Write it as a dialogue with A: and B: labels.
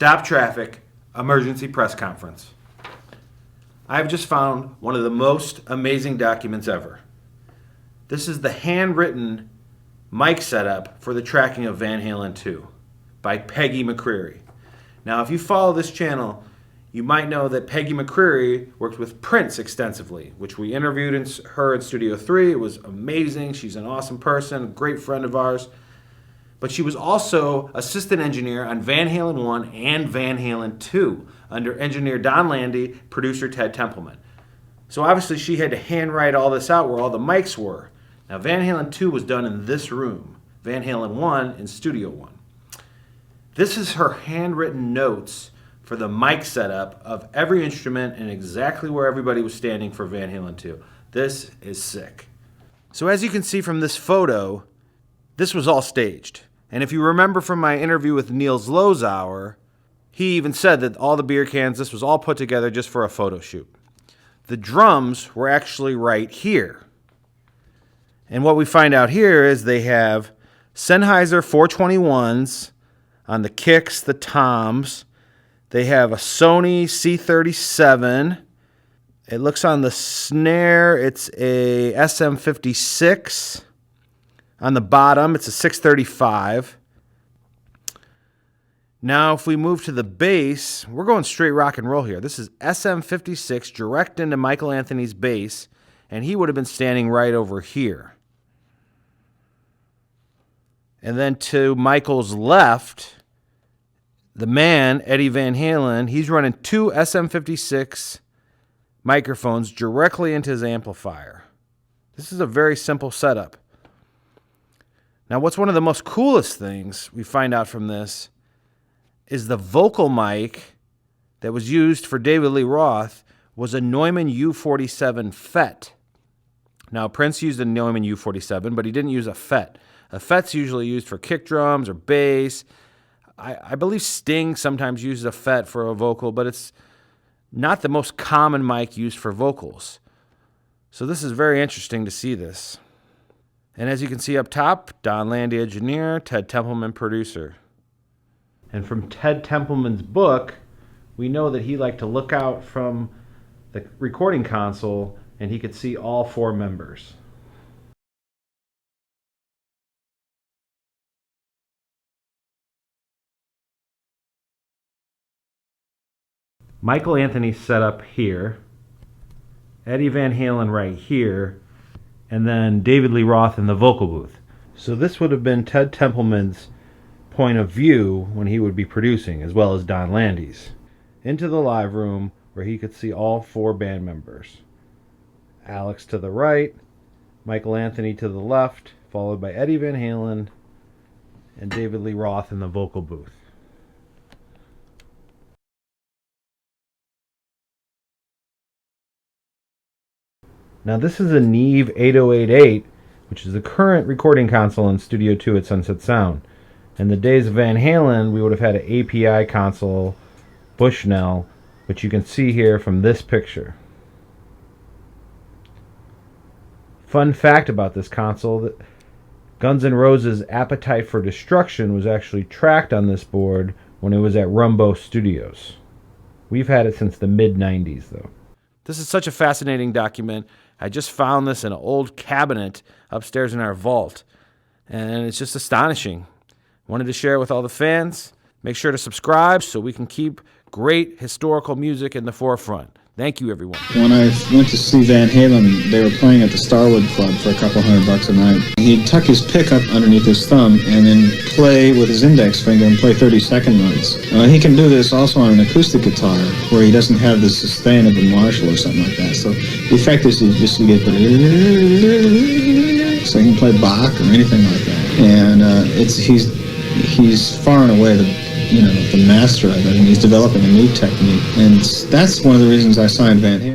A: Stop traffic, emergency press conference. I've just found one of the most amazing documents ever. This is the handwritten mic setup for the tracking of Van Halen 2 by Peggy McCreary. Now, if you follow this channel, you might know that Peggy McCreary worked with Prince extensively, which we interviewed her in Studio 3. It was amazing. She's an awesome person, a great friend of ours. But she was also assistant engineer on Van Halen 1 and Van Halen 2 under engineer Don Landy, producer Ted Templeman. So obviously she had to handwrite all this out where all the mics were. Now Van Halen 2 was done in this room, Van Halen 1 in Studio 1. This is her handwritten notes for the mic setup of every instrument and exactly where everybody was standing for Van Halen 2. This is sick. So as you can see from this photo, this was all staged. And if you remember from my interview with Niels Lozauer, he even said that all the beer cans, this was all put together just for a photo shoot. The drums were actually right here. And what we find out here is they have Sennheiser 421s on the kicks, the toms. They have a Sony C37. It looks on the snare, it's a SM56. On the bottom, it's a 635. Now, if we move to the bass, we're going straight rock and roll here. This is SM56 direct into Michael Anthony's bass, and he would have been standing right over here. And then to Michael's left, the man, Eddie Van Halen, he's running two SM56 microphones directly into his amplifier. This is a very simple setup. Now, what's one of the most coolest things we find out from this is the vocal mic that was used for David Lee Roth was a Neumann U47 FET. Now, Prince used a Neumann U47, but he didn't use a FET. A FET's usually used for kick drums or bass. I believe Sting sometimes uses a FET for a vocal, but it's not the most common mic used for vocals. So this is very interesting to see this. And as you can see up top, Don Landy, engineer, Ted Templeman, producer. And from Ted Templeman's book, we know that he liked to look out from the recording console and he could see all four members. Michael Anthony set up here, Eddie Van Halen right here, and then David Lee Roth in the vocal booth. So this would have been Ted Templeman's point of view when he would be producing, as well as Don Landy's. Into the live room where he could see all four band members. Alex to the right, Michael Anthony to the left, followed by Eddie Van Halen and David Lee Roth in the vocal booth. Now this is a Neve 8088, which is the current recording console in Studio 2 at Sunset Sound. In the days of Van Halen, we would have had an API console, Bushnell, which you can see here from this picture. Fun fact about this console, that Guns N' Roses' Appetite for Destruction was actually tracked on this board when it was at Rumbo Studios. We've had it since the mid-90s, though. This is such a fascinating document. I just found this in an old cabinet upstairs in our vault, and it's just astonishing. Wanted to share it with all the fans. Make sure to subscribe so we can keep great historical music in the forefront. Thank you, everyone.
B: When I went to see Van Halen, they were playing at the Starwood Club for a couple $100 a night. He'd tuck his pickup underneath his thumb and then play with his index finger and play 30-second notes. He can do this also on an acoustic guitar where he doesn't have the sustain of a Marshall or something like that. So the effect is just to get so he can play Bach or anything like that. And he's far and away the master of it, and he's developing a new technique. And that's one of the reasons I signed Van Halen.